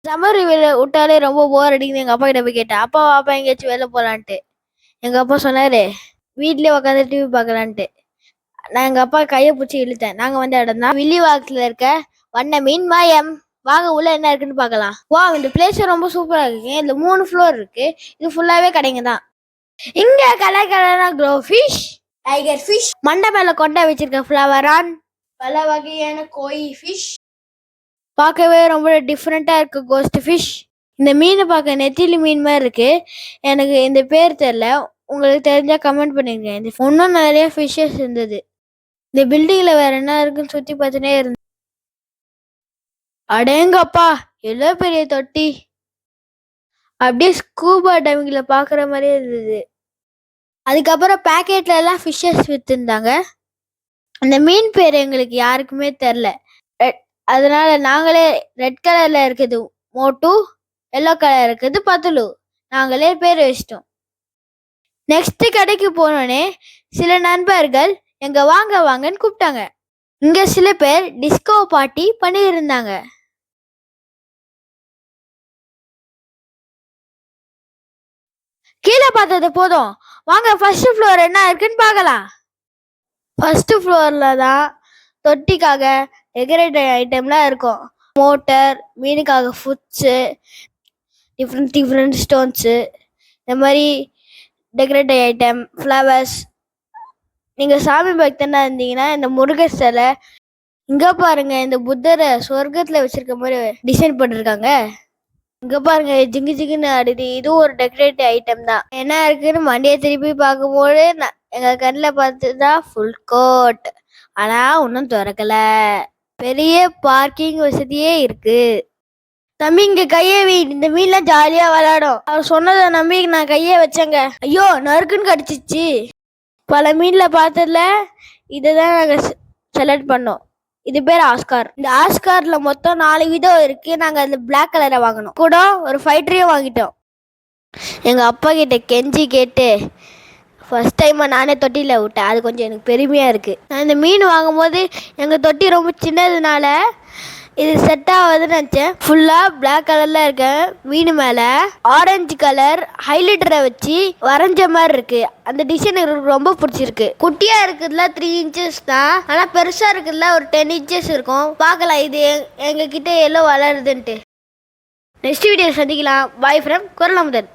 Summer விட்டாலே ரொம்ப போர் அடிக்குது. எங்க அப்பா கிட்ட போய் கேட்டேன். அப்பா அப்பா எங்கேயாச்சும் வெளில போலான்ட்டு. எங்க அப்பா சொன்னாரு, வீட்லயே உட்காந்து டிவி பார்க்கலான்ட்டு. நான் எங்க அப்பா கையை பிடிச்சி இழுத்தேன். நாங்க வந்த இடம் தான் வில்லிவாக்கத்துல இருக்க வண்ண மீன் மாயம். வாங்க உள்ள என்ன இருக்குன்னு பார்க்கலாம். வா, இந்த பிளேஸ் ரொம்ப சூப்பரா இருக்கு. இதுல 3 ஃப்ளோர் இருக்கு. இது ஃபுல்லாவே கடைங்க தான். இங்க கலர் கலரா க்ளோ ஃபிஷ், டைகர் ஃபிஷ், மண்டை மேல கொண்டை வச்சிருக்க ஃப்ளவரான், பல வகையான கோய் ஃபிஷ், பார்க்கவே ரொம்ப டிஃப்ரெண்டா இருக்கு கோஸ்ட் ஃபிஷ். இந்த மீனை பார்க்க நெத்திலி மீன் மாதிரி இருக்கு. எனக்கு இந்த பேர் தெரியல. உங்களுக்கு தெரிஞ்சா கமெண்ட் பண்ணிருங்க. இந்த இன்னும் நிறைய ஃபிஷ்ஷஸ் இருந்தது. இந்த பில்டிங்ல வேற என்ன இருக்குன்னு சுத்தி பார்த்துனே இருந்தேன். அடேங்கப்பா, எவ்வளோ பெரிய தொட்டி! அப்படியே ஸ்கூபா டைவிங்ல பாக்குற மாதிரியே இருந்தது. அதுக்கப்புறம் பேக்கெட்ல எல்லாம் ஃபிஷ்ஷஸ் வித்துருந்தாங்க. அந்த மீன் பேர் எங்களுக்கு யாருக்குமே தெரில. அதனால நாங்களே ரெட் கலர்ல இருக்குது மோட்டு, எல்லோ கலர் இருக்குது பத்துலு, நாங்களே பேர் வச்சிட்டோம். நெக்ஸ்ட் கடைக்கு போனோடனே சில நண்பர்கள் எங்க வாங்க வாங்கன்னு கூப்பிட்டாங்க. இங்க சில பேர் டிஸ்கோ பார்ட்டி பண்ணி இருந்தாங்க. கீழே பார்த்தது போதும், வாங்க ஃபர்ஸ்ட் ஃப்ளோர் என்ன இருக்குன்னு பார்க்கலாம். ஃபர்ஸ்ட் ஃப்ளோர்ல தான் தொட்டிக்காக டெக்கரேட்டிவ் ஐட்டம்லாம் இருக்கும். மோட்டர், மீனுக்காக ஃபுட்ஸு, டிஃப்ரெண்ட் ஸ்டோன்ஸு, இந்த மாதிரி டெக்கரேட்டிவ் ஐட்டம், ஃப்ளவர்ஸ். நீங்கள் சாமி பக்தனா இருந்தீங்கன்னா இந்த முருகர் சிலை, இங்கே பாருங்க இந்த புத்தரை சொர்க்கத்தில் வச்சிருக்க மாதிரி டிசைன் பண்ணிருக்காங்க. இங்கே பாருங்க ஜிங்கு ஜிங்குன்னு ஆடுது. இதுவும் ஒரு டெக்கரேட்டிவ் ஐட்டம் தான். என்ன இருக்குன்னு மண்டியை திருப்பி பார்க்கும்போது எங்கள் கண்ணில் பார்த்துதான் ஃபுல் கோட். ஆனால் ஒன்றும் திறக்கல. பெரிய பார்க்கிங் வசதியே இருக்கு. தம்பி இங்க கையை வை, இந்த மீன்லாம் ஜாலியா விளையாடும். அவர் சொன்னதை நம்பி நான் கையை வச்சேங்க. ஐயோ, நறுக்குன்னு கடிச்சிச்சு. பல மீன்ல பார்த்ததுல இதுதான் நாங்க செலக்ட் பண்ணோம். இது பேர் ஆஸ்கார். இந்த ஆஸ்கார்ல மொத்தம் 4 விதம் இருக்கு. நாங்க அந்த பிளாக் கலரை வாங்கினோம். கூட ஒரு ஃபைட்டரையும் வாங்கிட்டோம். எங்க அப்பா கிட்ட கெஞ்சி கேட்டு ஃபர்ஸ்ட் டைம் நானே தொட்டியில் விட்டேன். அது கொஞ்சம் எனக்கு பெருமையாக இருக்குது. நான் இந்த மீன் வாங்கும்போது எங்கள் தொட்டி ரொம்ப சின்னதுனால இது செட் ஆகுதுன்னு நினச்சேன். ஃபுல்லாக பிளாக் கலரில் இருக்க மீன் மேலே ஆரஞ்சு கலர் ஹைலைட்டரை வச்சு வரைஞ்ச மாதிரி இருக்குது. அந்த டிசைன் எனக்கு ரொம்ப பிடிச்சிருக்கு. குட்டியாக இருக்குதுல 3 இன்ச்சஸ் தான், ஆனால் பெருசாக இருக்குதுல ஒரு 10 இன்ச்சஸ் இருக்கும். பார்க்கலாம் இது எங்ககிட்ட எவ்வளோ வளருதுன்ட்டு. நெக்ஸ்ட் வீடியோ சந்திக்கலாம். பாய் ஃப்ரம் குரல் அமுதன்.